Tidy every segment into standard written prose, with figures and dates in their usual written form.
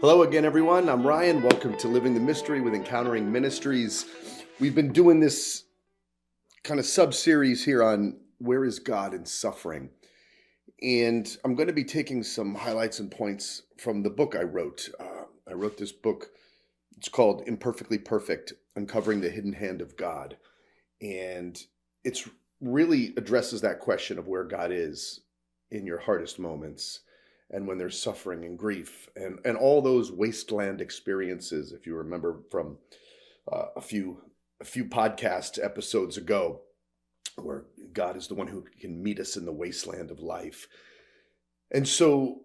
Hello again, everyone. I'm Ryan. Welcome to Living the Mystery with Encountering Ministries. We've been doing this kind of sub-series here on where is God in suffering. And I'm going to be taking some highlights and points from the book I wrote. I wrote this book. It's called Imperfectly Perfect, Uncovering the Hidden Hand of God. And it's really addresses that question of where God is in your hardest moments and when there's suffering and grief and all those wasteland experiences, if you remember from a few podcast episodes ago, where God is the one who can meet us in the wasteland of life. And so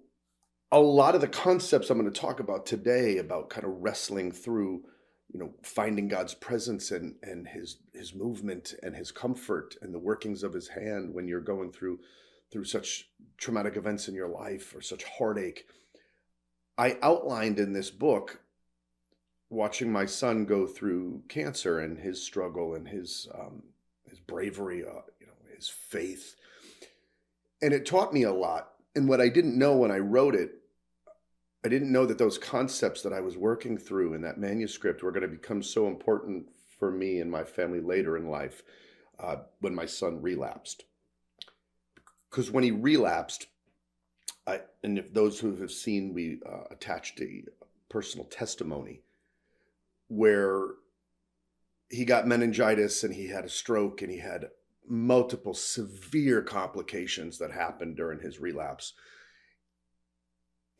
a lot of the concepts I'm going to talk about today about kind of wrestling through, finding God's presence and his movement and his comfort and the workings of his hand when you're going through such traumatic events in your life or such heartache. I outlined in this book watching my son go through cancer and his struggle and his bravery, his faith. And it taught me a lot. And what I didn't know when I wrote it, I didn't know that those concepts that I was working through in that manuscript were going to become so important for me and my family later in life when my son relapsed. Because when he relapsed, and if those who have seen, we attached a personal testimony where he got meningitis and he had a stroke and he had multiple severe complications that happened during his relapse.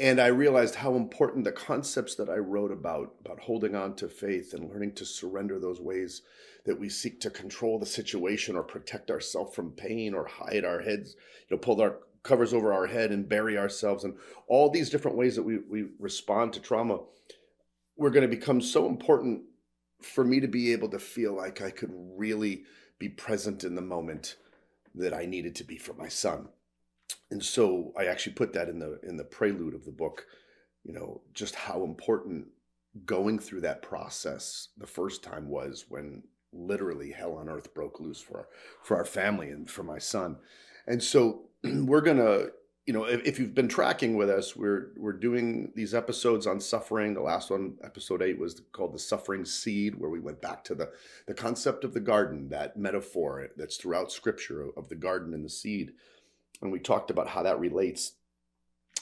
And I realized how important the concepts that I wrote about holding on to faith and learning to surrender those ways that we seek to control the situation or protect ourselves from pain or hide our heads, pull our covers over our head and bury ourselves, and all these different ways that we respond to trauma were going to become so important for me to be able to feel like I could really be present in the moment that I needed to be for my son. And so I actually put that in the prelude of the book, just how important going through that process the first time was, when literally hell on earth broke loose for our family and for my son. And so we're gonna, if you've been tracking with us, we're doing these episodes on suffering. The last one, episode 8, was called The Suffering Seed, where we went back to the concept of the garden, that metaphor that's throughout scripture of the garden and the seed. And we talked about how that relates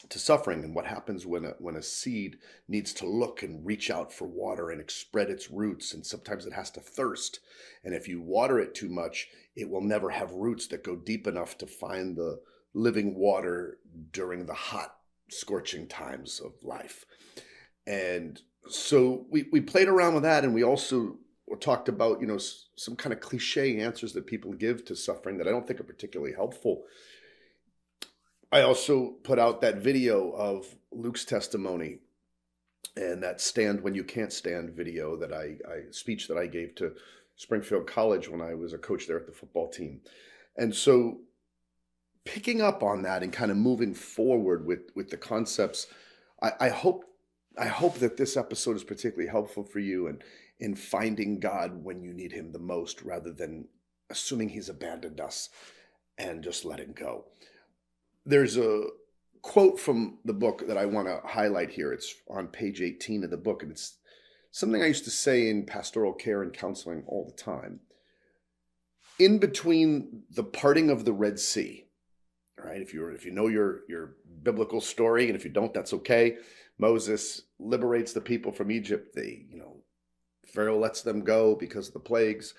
to suffering and what happens when a seed needs to look and reach out for water and spread its roots. And sometimes it has to thirst. And if you water it too much, it will never have roots that go deep enough to find the living water during the hot, scorching times of life. And so we played around with that. And we also talked about, some kind of cliche answers that people give to suffering that I don't think are particularly helpful. I also put out that video of Luke's testimony and that Stand When You Can't Stand video that speech that I gave to Springfield College when I was a coach there at the football team. And so picking up on that and kind of moving forward with the concepts, I hope that this episode is particularly helpful for you in finding God when you need him the most, rather than assuming he's abandoned us and just letting go. There's a quote from the book that I want to highlight here. It's on page 18 of the book, and it's something I used to say in pastoral care and counseling all the time. In between the parting of the Red Sea, right? If you know your biblical story, and if you don't, that's okay. Moses liberates the people from Egypt. Pharaoh lets them go because of the plagues.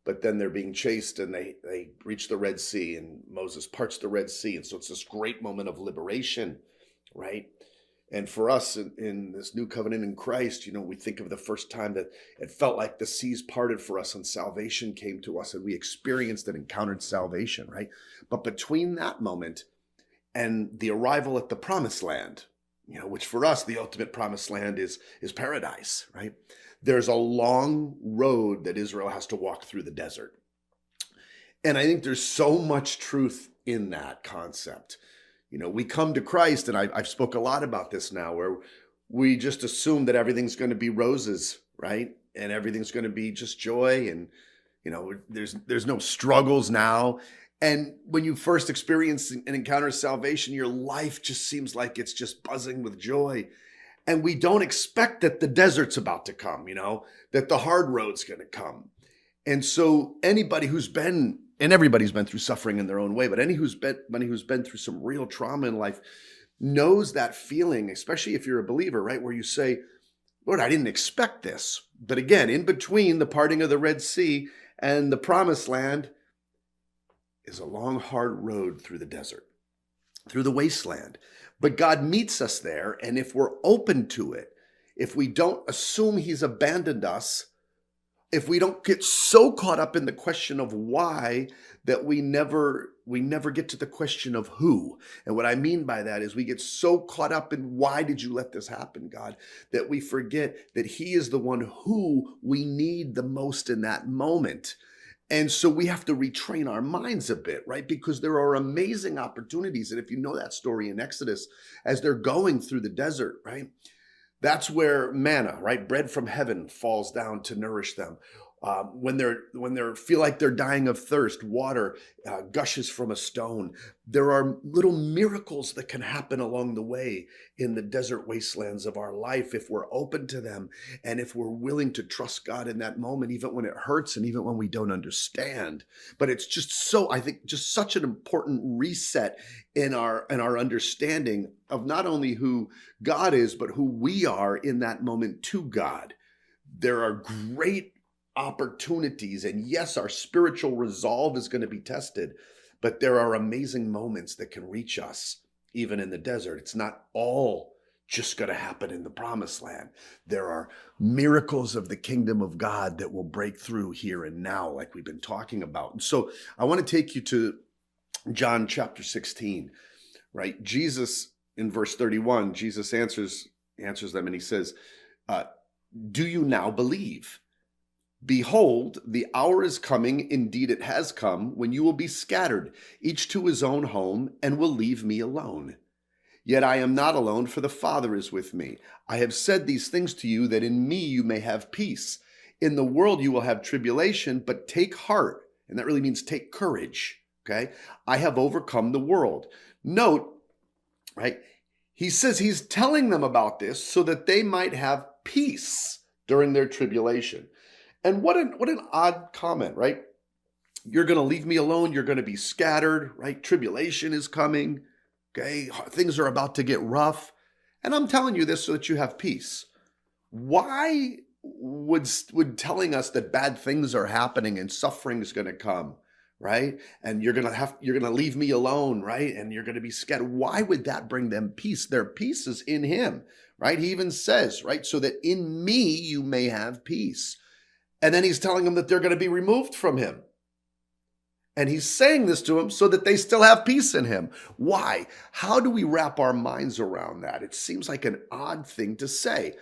But then they're being chased and they reach the Red Sea, and Moses parts the Red Sea. And so it's this great moment of liberation, right? And for us in this new covenant in Christ, we think of the first time that it felt like the seas parted for us and salvation came to us and we experienced and encountered salvation, right? But between that moment and the arrival at the promised land, which for us, the ultimate promised land is paradise, right? There's a long road that Israel has to walk through the desert. And I think there's so much truth in that concept. We come to Christ, and I've spoke a lot about this now, where we just assume that everything's going to be roses, right? And everything's going to be just joy and There's no struggles now. And when you first experience and encounter salvation, your life just seems like it's just buzzing with joy. And we don't expect that the desert's about to come, that the hard road's going to come. And so anybody who's been, and everybody's been through suffering in their own way, but anybody who's been through some real trauma in life knows that feeling, especially if you're a believer, right? Where you say, Lord, I didn't expect this. But again, in between the parting of the Red Sea and the promised land is a long, hard road through the desert, through the wasteland. But God meets us there. And if we're open to it, if we don't assume he's abandoned us, if we don't get so caught up in the question of why that we never get to the question of who. And what I mean by that is we get so caught up in why did you let this happen, God, that we forget that he is the one who we need the most in that moment. And so we have to retrain our minds a bit, right? Because there are amazing opportunities. And if you know that story in Exodus, as they're going through the desert, right? That's where manna, right? Bread from heaven falls down to nourish them. When they feel like they're dying of thirst, water gushes from a stone. There are little miracles that can happen along the way in the desert wastelands of our life if we're open to them and if we're willing to trust God in that moment, even when it hurts and even when we don't understand. But it's just I think just such an important reset in our understanding of not only who God is, but who we are in that moment to God. There are great opportunities. And yes, our spiritual resolve is going to be tested, but there are amazing moments that can reach us even in the desert. It's not all just going to happen in the promised land. There are miracles of the kingdom of God that will break through here and now, like we've been talking about. And so I want to take you to John chapter 16, right? Jesus, in verse 31, Jesus answers them and he says, do you now believe? Behold, the hour is coming, indeed it has come, when you will be scattered, each to his own home, and will leave me alone. Yet I am not alone, for the Father is with me. I have said these things to you, that in me you may have peace. In the world you will have tribulation, but take heart. And that really means take courage, okay? I have overcome the world. Note, right? He says he's telling them about this so that they might have peace during their tribulation. And what an odd comment, right? You're going to leave me alone. You're going to be scattered, right? Tribulation is coming. Okay. Things are about to get rough. And I'm telling you this so that you have peace. Why would telling us that bad things are happening and suffering is going to come, right? And you're going to leave me alone, right? And you're going to be scattered. Why would that bring them peace? Their peace is in him, right? He even says, right? So that in me you may have peace. And then he's telling them that they're going to be removed from him. And he's saying this to them so that they still have peace in him. Why? How do we wrap our minds around that? It seems like an odd thing to say.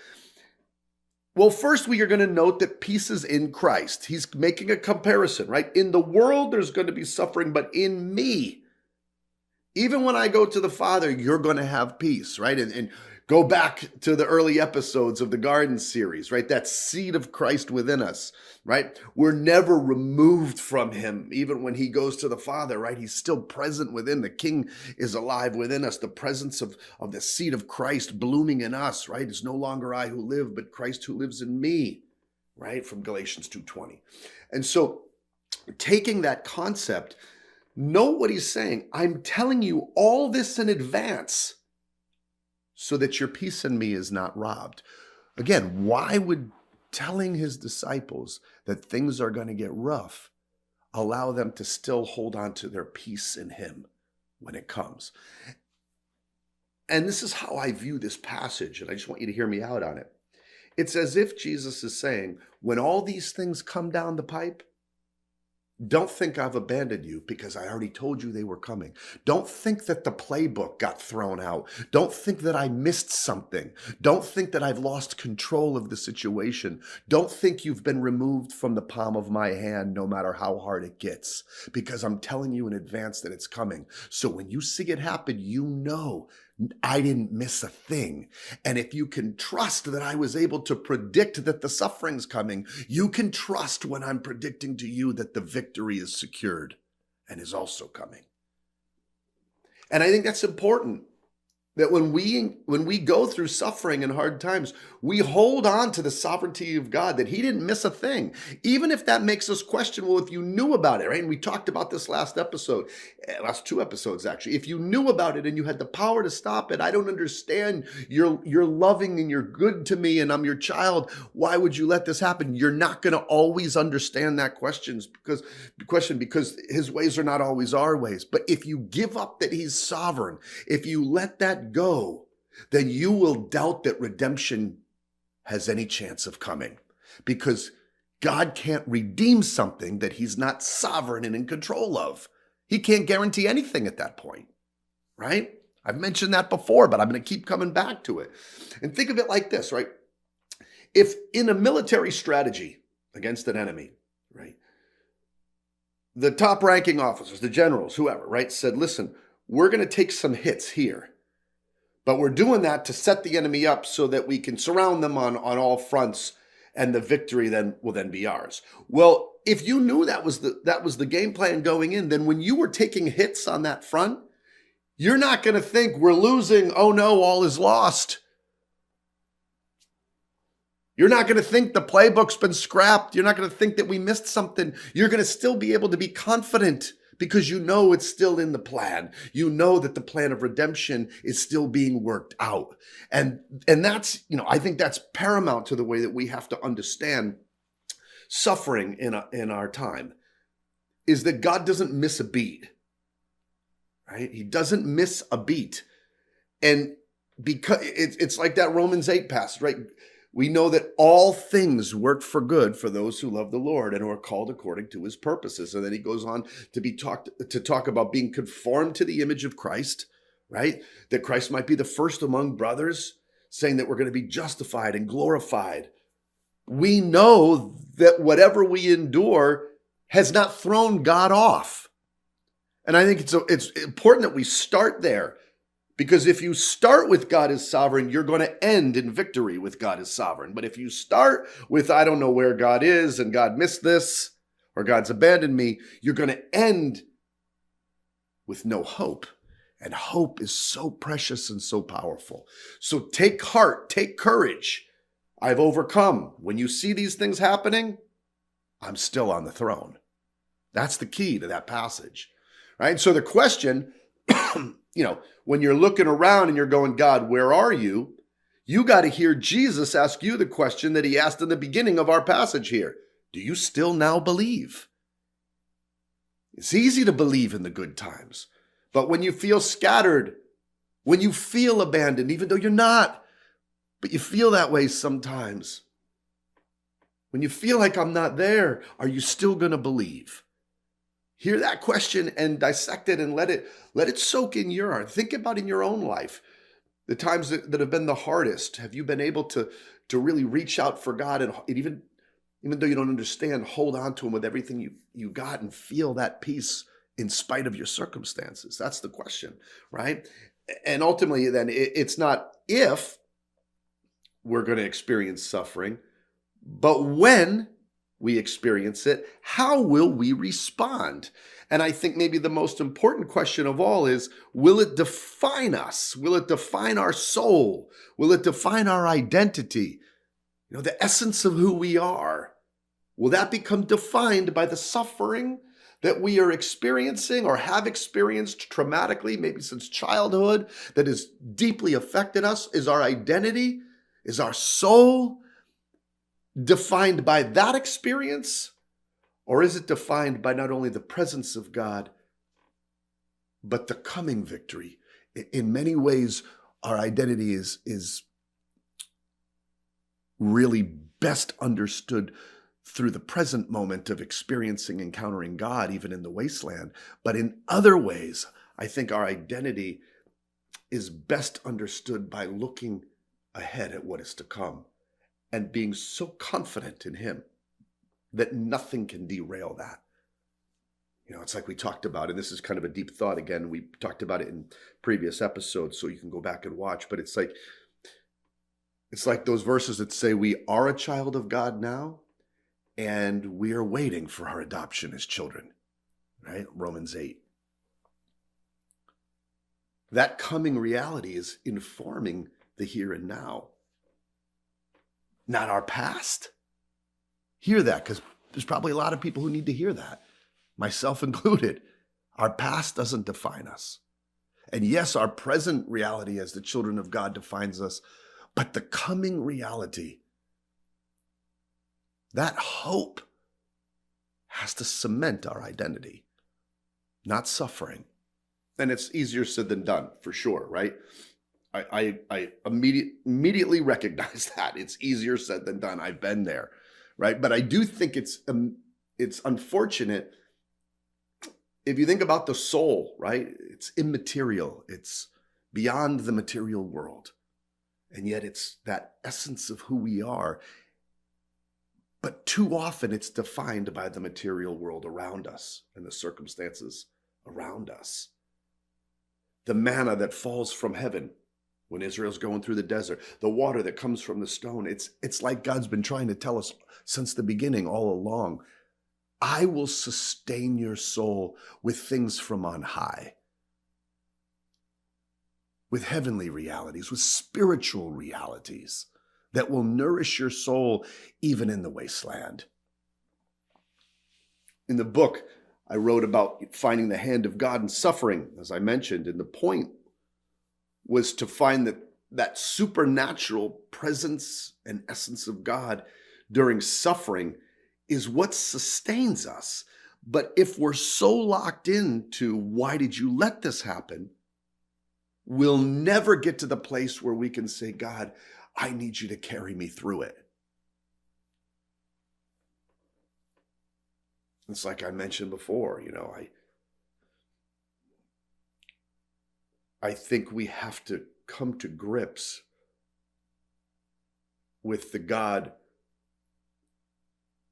Well, first we are going to note that peace is in Christ. He's making a comparison, right? In the world, there's going to be suffering, but in me, even when I go to the Father, you're going to have peace, right? And go back to the early episodes of the Garden series, right? That seed of Christ within us, right? We're never removed from him. Even when he goes to the Father, right? He's still present within. The King is alive within us. The presence of the seed of Christ blooming in us, right? It's no longer I who live, but Christ who lives in me, right? From Galatians 2:20. And so taking that concept, know what he's saying. I'm telling you all this in advance so that your peace in me is not robbed. Again, why would telling his disciples that things are going to get rough allow them to still hold on to their peace in him when it comes? And this is how I view this passage, and I just want you to hear me out on it. It's as if Jesus is saying, when all these things come down the pipe, don't think I've abandoned you because I already told you they were coming. Don't think that the playbook got thrown out. Don't think that I missed something. Don't think that I've lost control of the situation. Don't think you've been removed from the palm of my hand no matter how hard it gets, because I'm telling you in advance that it's coming. So when you see it happen, you know I didn't miss a thing. And if you can trust that I was able to predict that the suffering's coming, you can trust when I'm predicting to you that the victory is secured and is also coming. And I think that's important. That when we go through suffering and hard times, we hold on to the sovereignty of God, that he didn't miss a thing. Even if that makes us question, well, if you knew about it, right? And we talked about this last two episodes actually. If you knew about it and you had the power to stop it, I don't understand. You're loving and you're good to me and I'm your child. Why would you let this happen? You're not going to always understand that question because his ways are not always our ways. But if you give up that he's sovereign, if you let that go, then you will doubt that redemption has any chance of coming, because God can't redeem something that he's not sovereign and in control of. He can't guarantee anything at that point, right? I've mentioned that before, but I'm going to keep coming back to it. And think of it like this, right? If in a military strategy against an enemy, right, the top ranking officers, the generals, whoever, right, said, listen, we're going to take some hits here, but we're doing that to set the enemy up so that we can surround them on all fronts, and the victory will be ours. Well, if you knew that was the game plan going in, then when you were taking hits on that front, you're not going to think we're losing. Oh no, all is lost. You're not going to think the playbook's been scrapped. You're not going to think that we missed something. You're going to still be able to be confident, because you know it's still in the plan. You know that the plan of redemption is still being worked out. And that's, I think that's paramount to the way that we have to understand suffering in our time, is that God doesn't miss a beat, right? He doesn't miss a beat. And because it's like that Romans 8 passage, right? We know that all things work for good for those who love the Lord and who are called according to his purposes. And then he goes on to talk about being conformed to the image of Christ, right? That Christ might be the first among brothers, saying that we're going to be justified and glorified. We know that whatever we endure has not thrown God off. And I think it's important that we start there. Because if you start with God is sovereign, you're going to end in victory with God is sovereign. But if you start with, I don't know where God is and God missed this or God's abandoned me, you're going to end with no hope. And hope is so precious and so powerful. So take heart, take courage. I've overcome. When you see these things happening, I'm still on the throne. That's the key to that passage, right? So the question, when you're looking around and you're going, God, where are you? You got to hear Jesus ask you the question that he asked in the beginning of our passage here. Do you still now believe? It's easy to believe in the good times, but when you feel scattered, when you feel abandoned, even though you're not, but you feel that way sometimes, when you feel like I'm not there, are you still going to believe? Hear that question and dissect it and let it soak in your heart. Think about in your own life, the times that have been the hardest. Have you been able to really reach out for God and even though you don't understand, hold on to him with everything you got and feel that peace in spite of your circumstances? That's the question, right? And ultimately then it's not if we're going to experience suffering, but when we experience it, how will we respond? And I think maybe the most important question of all is, will it define us? Will it define our soul? Will it define our identity? The essence of who we are. Will that become defined by the suffering that we are experiencing or have experienced traumatically, maybe since childhood, that has deeply affected us? Is our identity, is our soul defined by that experience? Or is it defined by not only the presence of God, but the coming victory? In many ways, our identity is really best understood through the present moment of encountering God, even in the wasteland. But in other ways, I think our identity is best understood by looking ahead at what is to come and being so confident in him that nothing can derail that. It's like we talked about, and this is kind of a deep thought again. We talked about it in previous episodes, so you can go back and watch. But it's like those verses that say we are a child of God now, and we are waiting for our adoption as children, right? Romans 8. That coming reality is informing the here and now, not our past. Hear that, because there's probably a lot of people who need to hear that, myself included. Our past doesn't define us. And yes, our present reality as the children of God defines us, but the coming reality, that hope, has to cement our identity, not suffering. And it's easier said than done, for sure, right? I immediately recognize that. It's easier said than done. I've been there, right? But I do think it's unfortunate. If you think about the soul, right? It's immaterial. It's beyond the material world. And yet it's that essence of who we are. But too often it's defined by the material world around us and the circumstances around us. The manna that falls from heaven when Israel's going through the desert, the water that comes from the stone. It's like God's been trying to tell us since the beginning all along. I will sustain your soul with things from on high, with heavenly realities, with spiritual realities that will nourish your soul even in the wasteland. In the book, I wrote about finding the hand of God in suffering, as I mentioned, and the point was to find that supernatural presence and essence of God during suffering is what sustains us. But if we're so locked into why did you let this happen, we'll never get to the place where we can say, God, I need you to carry me through it. It's like I mentioned before, I think we have to come to grips with the God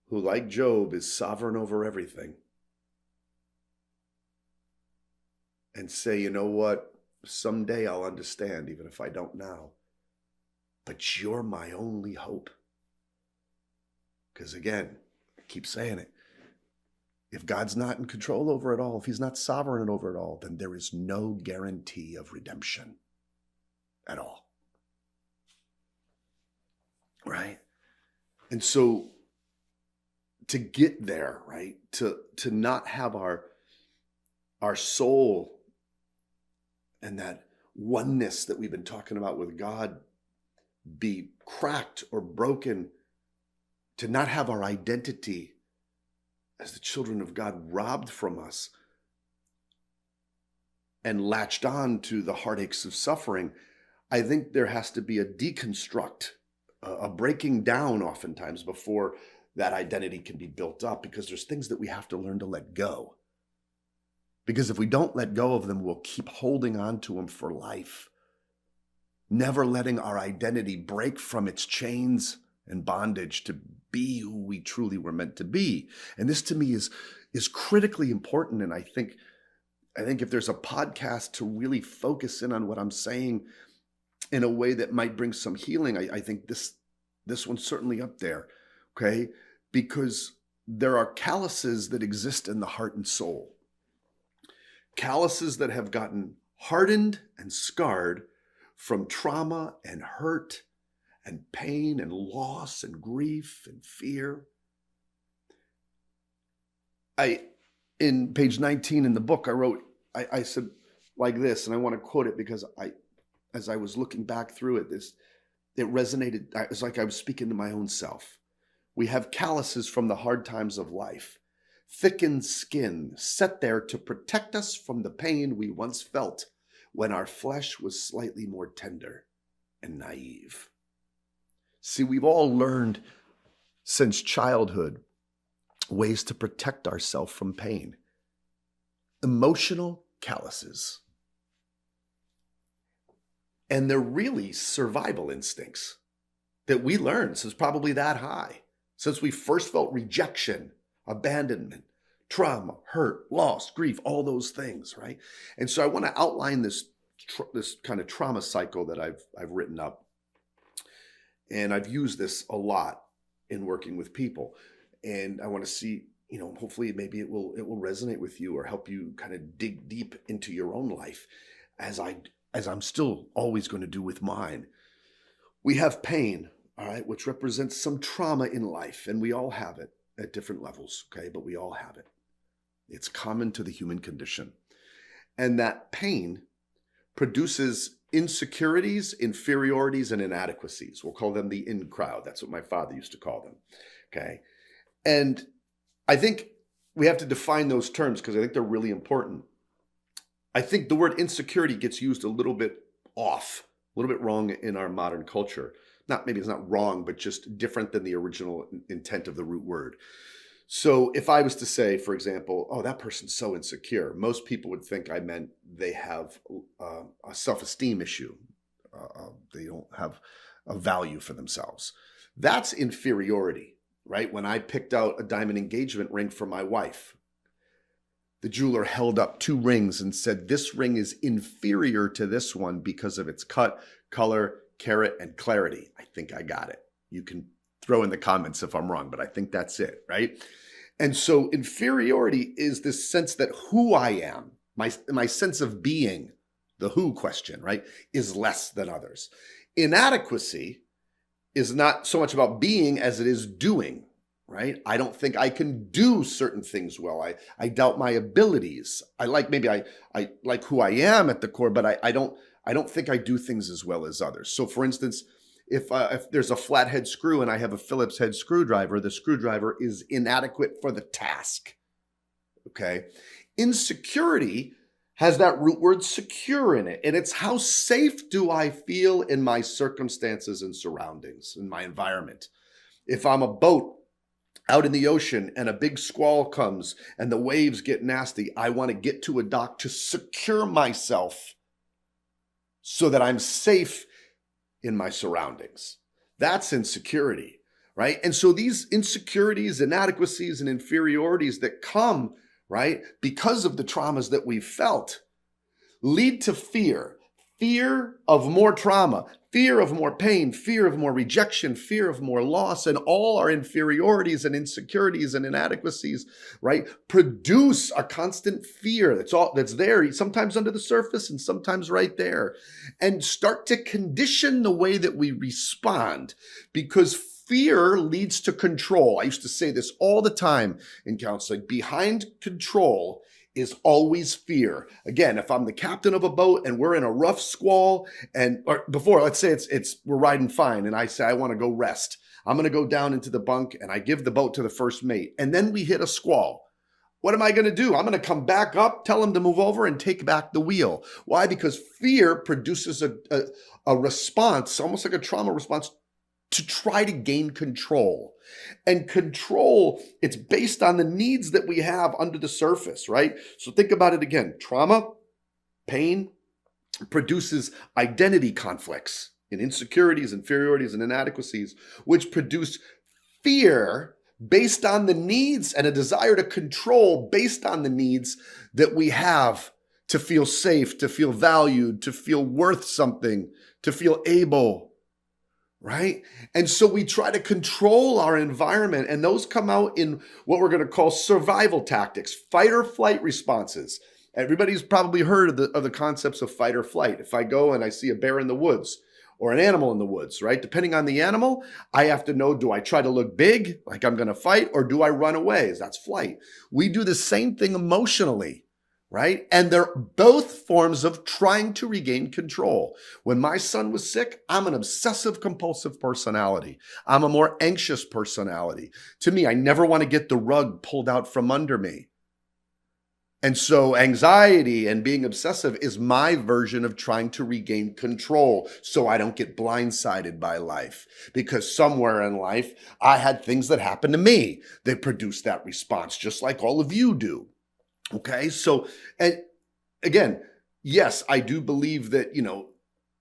who, like Job, is sovereign over everything. And say, you know what? Someday I'll understand, even if I don't now. But you're my only hope. Because again, I keep saying it. If God's not in control over it all, if he's not sovereign over it all, then there is no guarantee of redemption at all. Right? And so to get there, right? To not have our soul and that oneness that we've been talking about with God be cracked or broken, to not have our identity as the children of God robbed from us and latched on to the heartaches of suffering, I think there has to be a deconstruct, a breaking down oftentimes before that identity can be built up, because there's things that we have to learn to let go. Because if we don't let go of them, we'll keep holding on to them for life, never letting our identity break from its chains and bondage to be who we truly were meant to be. And this to me is critically important. And I think if there's a podcast to really focus in on what I'm saying in a way that might bring some healing, I think this one's certainly up there, okay? Because there are calluses that exist in the heart and soul. Calluses that have gotten hardened and scarred from trauma and hurt and pain and loss and grief and fear. In page 19 in the book, I wrote, I said like this, and I want to quote it because as I was looking back through it, it resonated. It's like I was speaking to my own self. We have calluses from the hard times of life, thickened skin set there to protect us from the pain we once felt when our flesh was slightly more tender and naive. See, we've all learned since childhood ways to protect ourselves from pain. Emotional calluses. And they're really survival instincts that we learned since probably that high, since we first felt rejection, abandonment, Trauma, hurt, loss, grief, all those things, right? And so I want to outline this kind of trauma cycle that I've written up, and I've used this a lot in working with people. And I want to see, hopefully maybe it will resonate with you or help you kind of dig deep into your own life as I'm still always going to do with mine. We have pain, all right, which represents some trauma in life, and we all have it at different levels, okay? But we all have it. It's common to the human condition. And that pain produces insecurities, inferiorities, and inadequacies. We'll call them the in crowd. That's what my father used to call them, okay? And I think we have to define those terms because I think they're really important. I think the word insecurity gets used a little bit off, a little bit wrong in our modern culture. Maybe it's not wrong, but just different than the original intent of the root word. So if I was to say, for example, oh, that person's so insecure, most people would think I meant they have a self-esteem issue. They don't have a value for themselves. That's inferiority, right? When I picked out a diamond engagement ring for my wife, the jeweler held up 2 rings and said, this ring is inferior to this one because of its cut, color, carat, and clarity. I think I got it. You can throw in the comments if I'm wrong, but I think that's it, right? And so inferiority is this sense that who I am, my sense of being, the who question, right, is less than others. Inadequacy is not so much about being as it is doing, right? I don't think I can do certain things well. I doubt my abilities. I like who I am at the core, but I don't think I do things as well as others. So for instance, if there's a flathead screw and I have a Phillips head screwdriver, the screwdriver is inadequate for the task, okay? Insecurity has that root word secure in it, and it's how safe do I feel in my circumstances and surroundings, in my environment. If I'm a boat out in the ocean and a big squall comes and the waves get nasty, I want to get to a dock to secure myself so that I'm safe in my surroundings. That's insecurity, right? And so these insecurities, inadequacies, and inferiorities that come, right, because of the traumas that we've felt lead to fear. Fear of more trauma, fear of more pain, fear of more rejection, fear of more loss, and all our inferiorities and insecurities and inadequacies, right, produce a constant fear that's there, sometimes under the surface and sometimes right there, and start to condition the way that we respond, because fear leads to control. I used to say this all the time in counseling. Behind control is always fear. Again, if I'm the captain of a boat and we're in a rough squall, let's say we're riding fine and I say I want to go rest. I'm going to go down into the bunk and I give the boat to the first mate, and then we hit a squall. What am I going to do? I'm going to come back up, tell him to move over, and take back the wheel. Why? Because fear produces a response, almost like a trauma response, to try to gain control. And control, it's based on the needs that we have under the surface, right? So think about it again. Trauma, pain, produces identity conflicts and insecurities, inferiorities, and inadequacies, which produce fear based on the needs and a desire to control based on the needs that we have to feel safe, to feel valued, to feel worth something, to feel able, right? And so we try to control our environment, and those come out in what we're going to call survival tactics, fight or flight responses. Everybody's probably heard of the concepts of fight or flight. If I go and I see a bear in the woods or an animal in the woods, right? Depending on the animal, I have to know, do I try to look big, like I'm going to fight, or do I run away? That's flight. We do the same thing emotionally, right? And they're both forms of trying to regain control. When my son was sick, I'm an obsessive compulsive personality. I'm a more anxious personality. To me, I never want to get the rug pulled out from under me. And so anxiety and being obsessive is my version of trying to regain control so I don't get blindsided by life. Because somewhere in life, I had things that happened to me that produced that response, just like all of you do. Okay, so, and again, yes, I do believe that,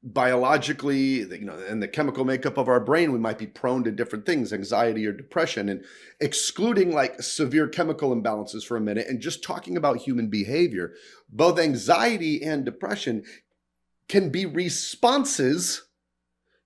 biologically, and the chemical makeup of our brain, we might be prone to different things, anxiety or depression. And excluding like severe chemical imbalances for a minute and just talking about human behavior, both anxiety and depression can be responses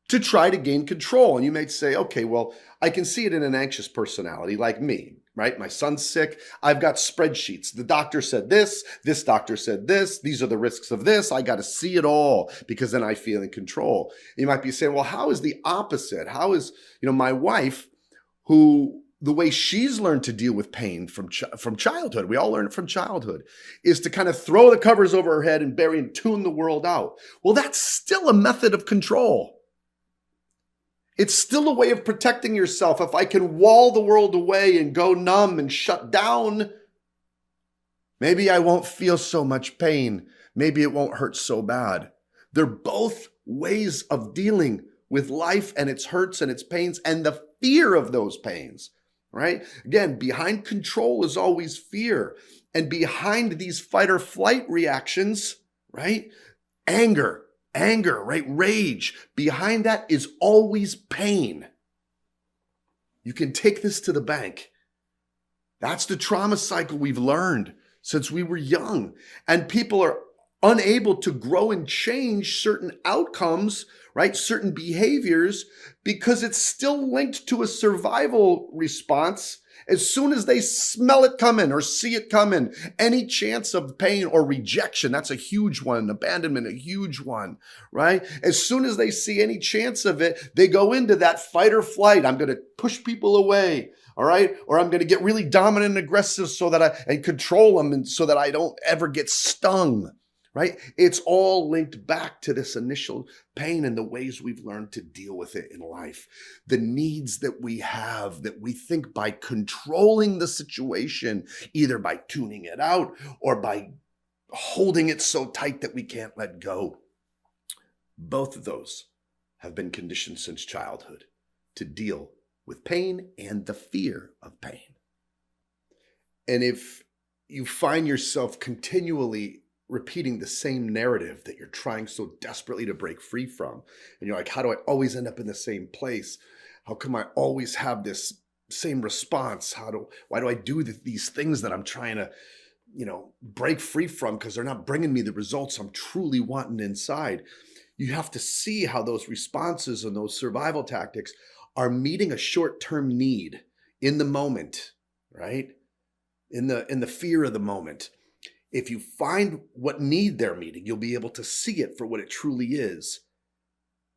to try to gain control. And you might say, okay, well, I can see it in an anxious personality like me, right? My son's sick. I've got spreadsheets. The doctor said this doctor said this, these are the risks of this. I got to see it all because then I feel in control. You might be saying, well, how is the opposite? How is, my wife, who the way she's learned to deal with pain from childhood, we all learn it from childhood, is to kind of throw the covers over her head and bury and tune the world out. Well, that's still a method of control. It's still a way of protecting yourself. If I can wall the world away and go numb and shut down, maybe I won't feel so much pain. Maybe it won't hurt so bad. They're both ways of dealing with life and its hurts and its pains and the fear of those pains, right? Again, behind control is always fear. And behind these fight or flight reactions, right? Anger, right? Rage. Behind that is always pain. You can take this to the bank. That's the trauma cycle we've learned since we were young. And people are unable to grow and change certain outcomes, right? Certain behaviors, because it's still linked to a survival response. As soon as they smell it coming or see it coming, any chance of pain or rejection, that's a huge one. Abandonment, a huge one, right? As soon as they see any chance of it, they go into that fight or flight. I'm going to push people away, all right? Or I'm going to get really dominant and aggressive and control them and so that I don't ever get stung. Right? It's all linked back to this initial pain and the ways we've learned to deal with it in life. The needs that we have that we think by controlling the situation, either by tuning it out or by holding it so tight that we can't let go. Both of those have been conditioned since childhood to deal with pain and the fear of pain. And if you find yourself continually repeating the same narrative that you're trying so desperately to break free from, and you're like, how do I always end up in the same place? How come I always have this same response? Why do I do these things that I'm trying to, break free from because they're not bringing me the results I'm truly wanting inside? You have to see how those responses and those survival tactics are meeting a short-term need in the moment, right? In the fear of the moment. If you find what need they're meeting, you'll be able to see it for what it truly is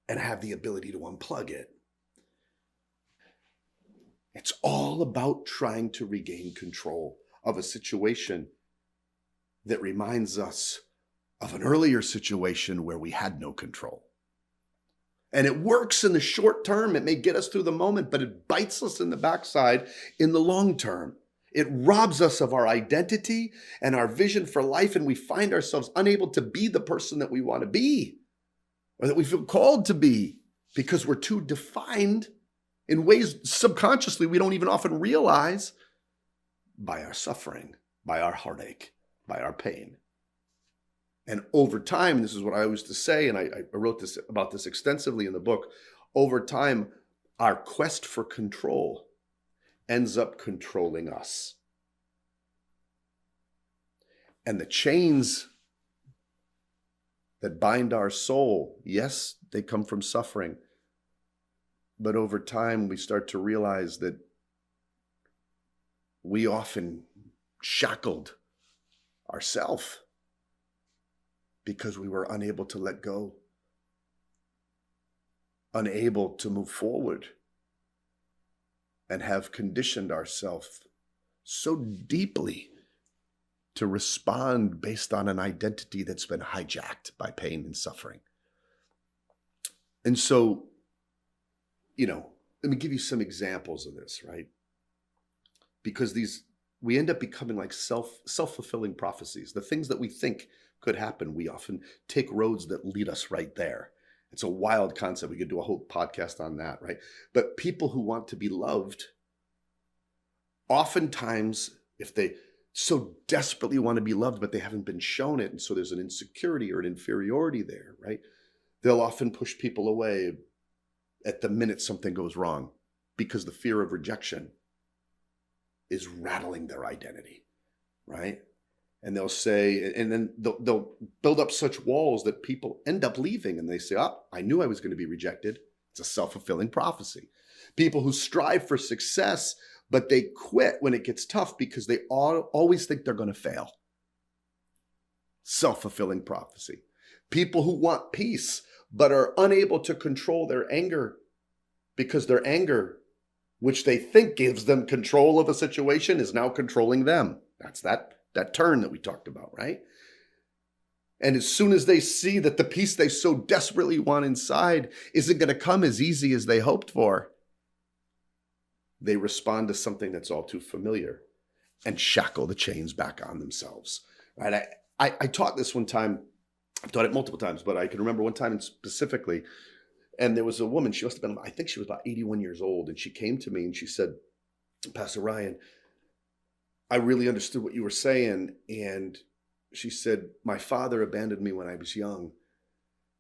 and have the ability to unplug it. It's all about trying to regain control of a situation that reminds us of an earlier situation where we had no control. And it works in the short term. It may get us through the moment, but it bites us in the backside in the long term. It robs us of our identity and our vision for life, and we find ourselves unable to be the person that we want to be or that we feel called to be because we're too defined in ways subconsciously we don't even often realize by our suffering, by our heartache, by our pain. And over time, this is what I used to say, and I wrote about this extensively in the book, over time, our quest for control ends up controlling us. And the chains that bind our soul, yes, they come from suffering. But over time, we start to realize that we often shackled ourselves because we were unable to let go, unable to move forward, and have conditioned ourselves so deeply to respond based on an identity that's been hijacked by pain and suffering. And so, let me give you some examples of this, right? Because we end up becoming like self-fulfilling prophecies. The things that we think could happen, we often take roads that lead us right there. It's a wild concept. We could do a whole podcast on that, right? But people who want to be loved, oftentimes, if they so desperately want to be loved, but they haven't been shown it, and so there's an insecurity or an inferiority there, right? They'll often push people away at the minute something goes wrong because the fear of rejection is rattling their identity, right? And they'll say, and then they'll build up such walls that people end up leaving, and they say, oh, I knew I was going to be rejected. It's a self-fulfilling prophecy. People who strive for success, but they quit when it gets tough because they always think they're going to fail. Self-fulfilling prophecy. People who want peace, but are unable to control their anger because their anger, which they think gives them control of a situation, is now controlling them. That's that turn that we talked about, right? And as soon as they see that the peace they so desperately want inside isn't going to come as easy as they hoped for, they respond to something that's all too familiar and shackle the chains back on themselves, right? I taught this one time. I've taught it multiple times, but I can remember one time specifically, and there was a woman, she must have been, I think she was about 81 years old, and she came to me and she said, Pastor Ryan, I really understood what you were saying. And she said, my father abandoned me when I was young,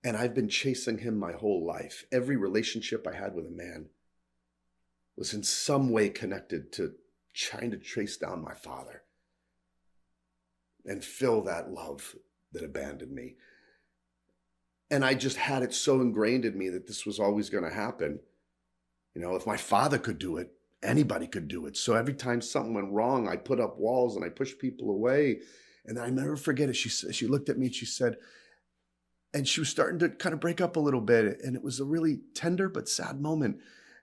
and I've been chasing him my whole life. Every relationship I had with a man was in some way connected to trying to trace down my father and fill that love that abandoned me. And I just had it so ingrained in me that this was always going to happen. You know, if my father could do it, anybody could do it. So every time something went wrong, I put up walls and I pushed people away. And I never forget it. She looked at me and she said, and she was starting to kind of break up a little bit. And it was a really tender but sad moment.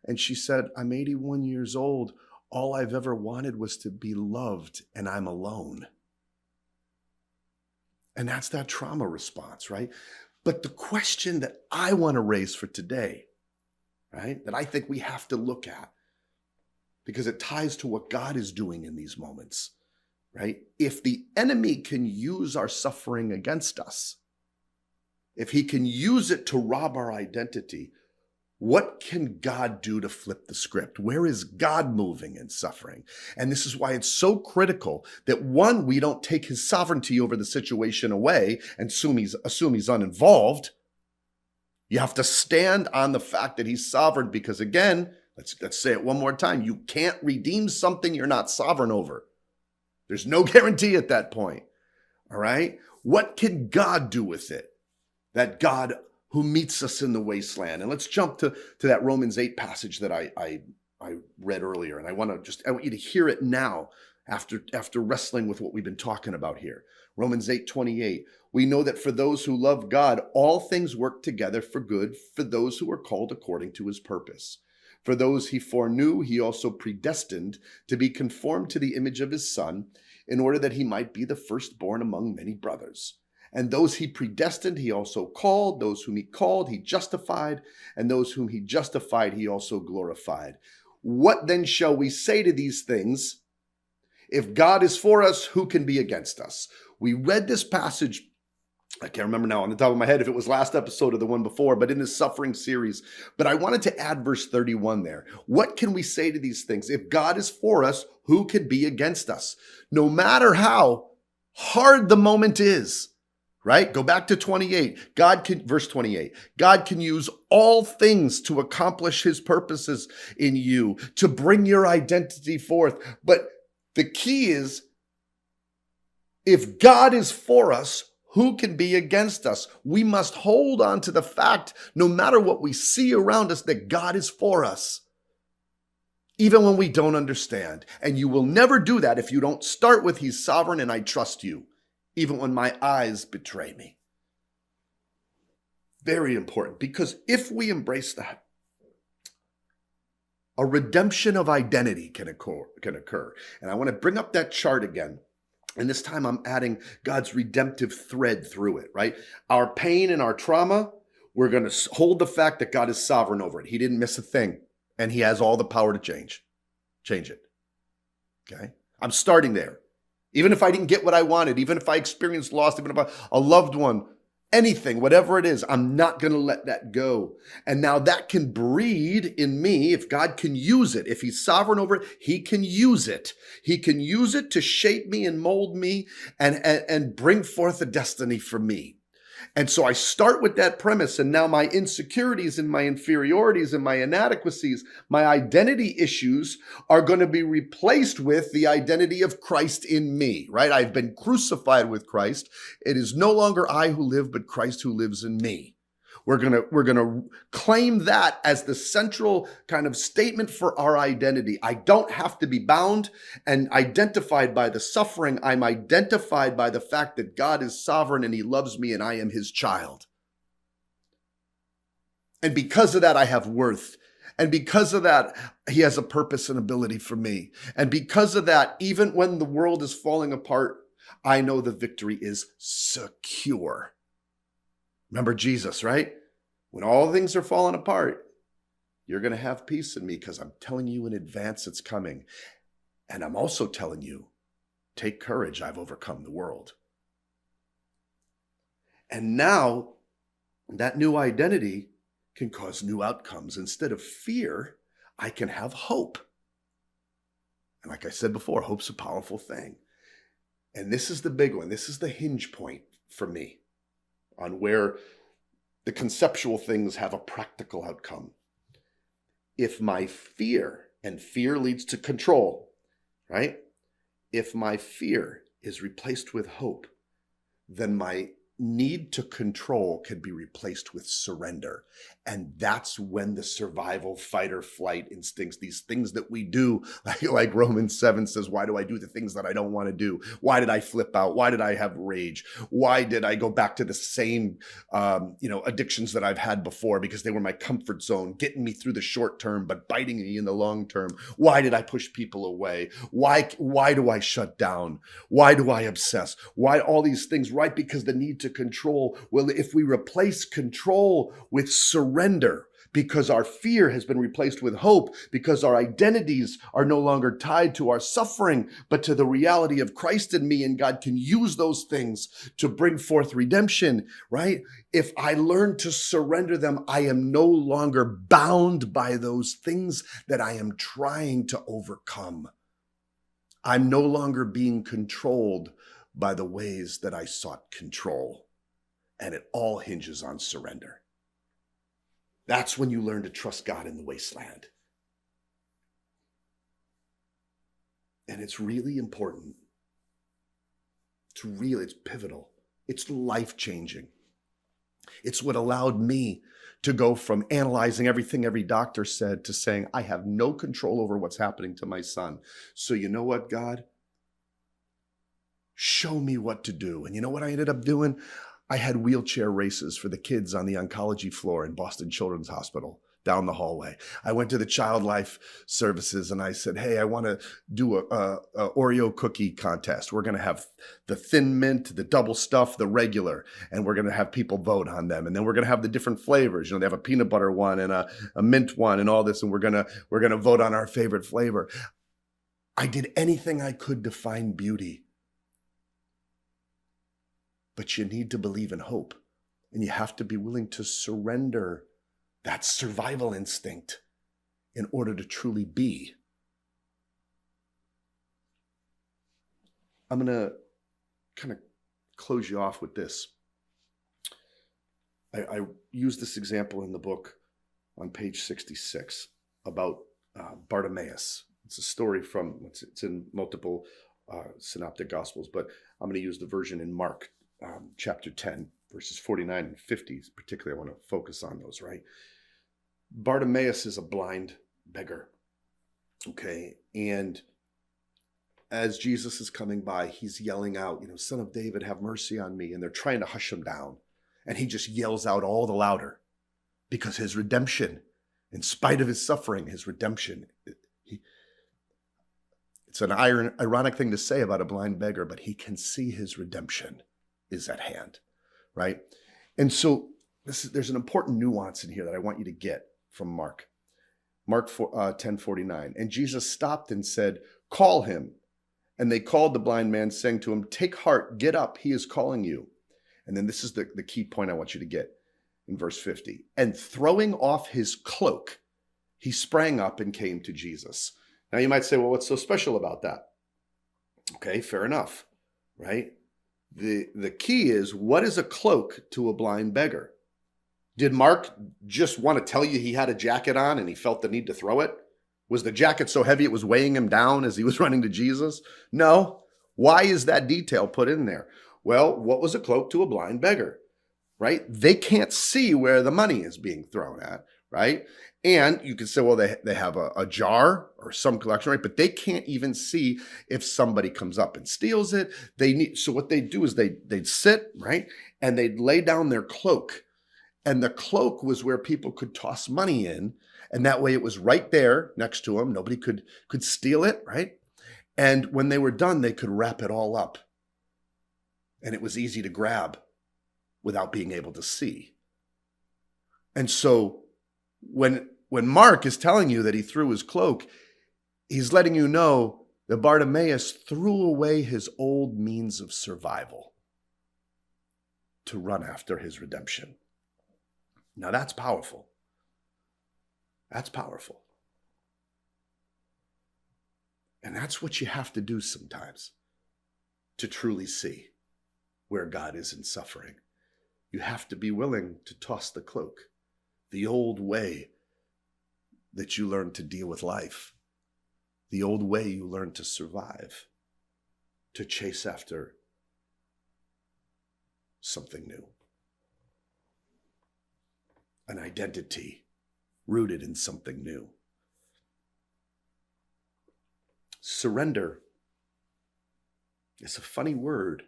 And she said, I'm 81 years old. All I've ever wanted was to be loved, and I'm alone. And that's that trauma response, right? But the question that I want to raise for today, right, that I think we have to look at, because it ties to what God is doing in these moments, right? If the enemy can use our suffering against us, if he can use it to rob our identity, what can God do to flip the script? Where is God moving in suffering? And this is why it's so critical that, one, we don't take his sovereignty over the situation away and assume he's uninvolved. You have to stand on the fact that he's sovereign, because, again, let's say it one more time, you can't redeem something you're not sovereign over. There's no guarantee at that point. All right? What can God do with it? That God who meets us in the wasteland. And let's jump to that Romans 8 passage that I read earlier. And I want you to hear it now after wrestling with what we've been talking about here. Romans 8:28. We know that for those who love God, all things work together for good for those who are called according to his purpose. For those he foreknew, he also predestined to be conformed to the image of his Son, in order that he might be the firstborn among many brothers. And those he predestined, he also called. Those whom he called, he justified. And those whom he justified, he also glorified. What then shall we say to these things? If God is for us, who can be against us? We read this passage, I can't remember now on the top of my head if it was last episode or the one before, but in this suffering series. But I wanted to add verse 31 there. What can we say to these things? If God is for us, who can be against us? No matter how hard the moment is, right? Go back to 28. Verse 28, God can use all things to accomplish his purposes in you, to bring your identity forth. But the key is, if God is for us, who can be against us? We must hold on to the fact, no matter what we see around us, that God is for us, even when we don't understand. And you will never do that if you don't start with he's sovereign and I trust you, even when my eyes betray me. Very important, because if we embrace that, a redemption of identity can occur. And I want to bring up that chart again. And this time I'm adding God's redemptive thread through it, right? Our pain and our trauma, we're going to hold the fact that God is sovereign over it. He didn't miss a thing, and he has all the power to change it. Okay? I'm starting there. Even if I didn't get what I wanted, even if I experienced loss, even if a loved one, anything, whatever it is, I'm not going to let that go. And now that can breed in me, if God can use it, if he's sovereign over it, he can use it. He can use it to shape me and mold me and bring forth a destiny for me. And so I start with that premise, and now my insecurities and my inferiorities and my inadequacies, my identity issues are going to be replaced with the identity of Christ in me, right? I've been crucified with Christ. It is no longer I who live, but Christ who lives in me. We're gonna claim that as the central kind of statement for our identity. I don't have to be bound and identified by the suffering. I'm identified by the fact that God is sovereign and he loves me and I am his child. And because of that, I have worth. And because of that, he has a purpose and ability for me. And because of that, even when the world is falling apart, I know the victory is secure. Remember Jesus, right? When all things are falling apart, you're going to have peace in me because I'm telling you in advance it's coming. And I'm also telling you, take courage, I've overcome the world. And now that new identity can cause new outcomes. Instead of fear, I can have hope. And like I said before, hope's a powerful thing. And this is the big one. This is the hinge point for me on where the conceptual things have a practical outcome. If my fear, and fear leads to control, right? If my fear is replaced with hope, then my need to control can be replaced with surrender. And that's when the survival, fight or flight instincts, these things that we do, like Romans 7 says, why do I do the things that I don't want to do? Why did I flip out? Why did I have rage? Why did I go back to the same, addictions that I've had before because they were my comfort zone, getting me through the short term, but biting me in the long term? Why did I push people away? Why do I shut down? Why do I obsess? Why all these things, right? Because the need to control. Well, if we replace control with surrender, because our fear has been replaced with hope, because our identities are no longer tied to our suffering, but to the reality of Christ in me, and God can use those things to bring forth redemption, right? If I learn to surrender them, I am no longer bound by those things that I am trying to overcome. I'm no longer being controlled by the ways that I sought control. And it all hinges on surrender. That's when you learn to trust God in the wasteland. And it's really important. It's pivotal. It's life-changing. It's what allowed me to go from analyzing everything every doctor said to saying, I have no control over what's happening to my son. So you know what, God? Show me what to do. And you know what I ended up doing? I had wheelchair races for the kids on the oncology floor in Boston Children's Hospital down the hallway. I went to the child life services and I said, hey, I want to do a Oreo cookie contest. We're going to have the thin mint, the double stuff, the regular, and we're going to have people vote on them. And then we're going to have the different flavors. They have a peanut butter one and a mint one and all this. And we're going to vote on our favorite flavor. I did anything I could to find beauty. But you need to believe in hope, and you have to be willing to surrender that survival instinct in order to truly be. I'm going to kind of close you off with this. I use this example in the book on page 66 about Bartimaeus. It's a story from, it's in multiple synoptic gospels, but I'm going to use the version in Mark. Chapter 10, verses 49 and 50, particularly I want to focus on those, right? Bartimaeus is a blind beggar, okay? And as Jesus is coming by, he's yelling out, Son of David, have mercy on me. And they're trying to hush him down. And he just yells out all the louder because his redemption, in spite of his suffering, his redemption, it's an ironic thing to say about a blind beggar, but he can see his redemption is at hand, right? And so there's an important nuance in here that I want you to get from Mark 10:49. And Jesus stopped and said, call him. And they called the blind man, saying to him, take heart, get up, he is calling you. And then this is the key point I want you to get in verse 50. And throwing off his cloak, he sprang up and came to Jesus. Now you might say, well, what's so special about that? Okay, fair enough, right? The key is, what is a cloak to a blind beggar? Did Mark just want to tell you he had a jacket on and he felt the need to throw it? Was the jacket so heavy it was weighing him down as he was running to Jesus? No. Why is that detail put in there? Well, what was a cloak to a blind beggar? Right? They can't see where the money is being thrown at, right? And you could say, well, they have a jar or some collection, right? But they can't even see if somebody comes up and steals it. So what they do is they'd sit, right? And they'd lay down their cloak. And the cloak was where people could toss money in. And that way it was right there next to them. Nobody could steal it, right? And when they were done, they could wrap it all up. And it was easy to grab without being able to see. And so when Mark is telling you that he threw his cloak, he's letting you know that Bartimaeus threw away his old means of survival to run after his redemption. Now that's powerful. That's powerful. And that's what you have to do sometimes to truly see where God is in suffering. You have to be willing to toss the cloak, the old way that you learned to deal with life, the old way you learned to survive, to chase after something new. An identity rooted in something new. Surrender is a funny word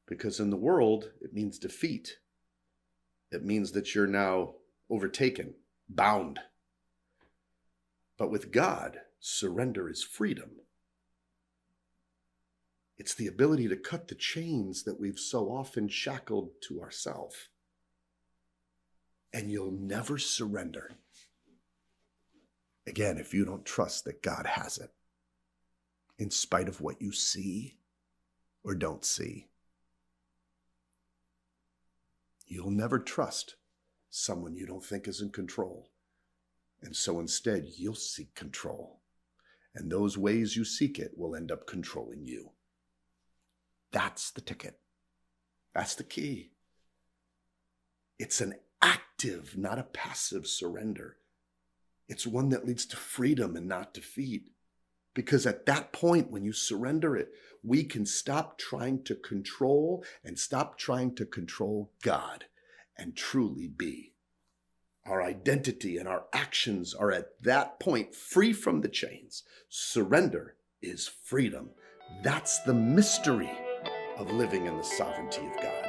because in the world, it means defeat. It means that you're now overtaken, bound. But with God, surrender is freedom. It's the ability to cut the chains that we've so often shackled to ourselves. And you'll never surrender, again, if you don't trust that God has it, in spite of what you see or don't see. You'll never trust someone you don't think is in control. And so instead, you'll seek control. And those ways you seek it will end up controlling you. That's the ticket. That's the key. It's an active, not a passive surrender. It's one that leads to freedom and not defeat. Because at that point, when you surrender it, we can stop trying to control and stop trying to control God and truly be. Our identity and our actions are at that point free from the chains. Surrender is freedom. That's the mystery of living in the sovereignty of God.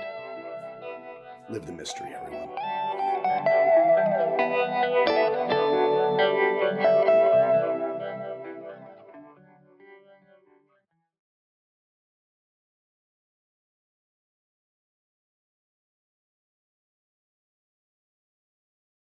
Live the mystery, everyone.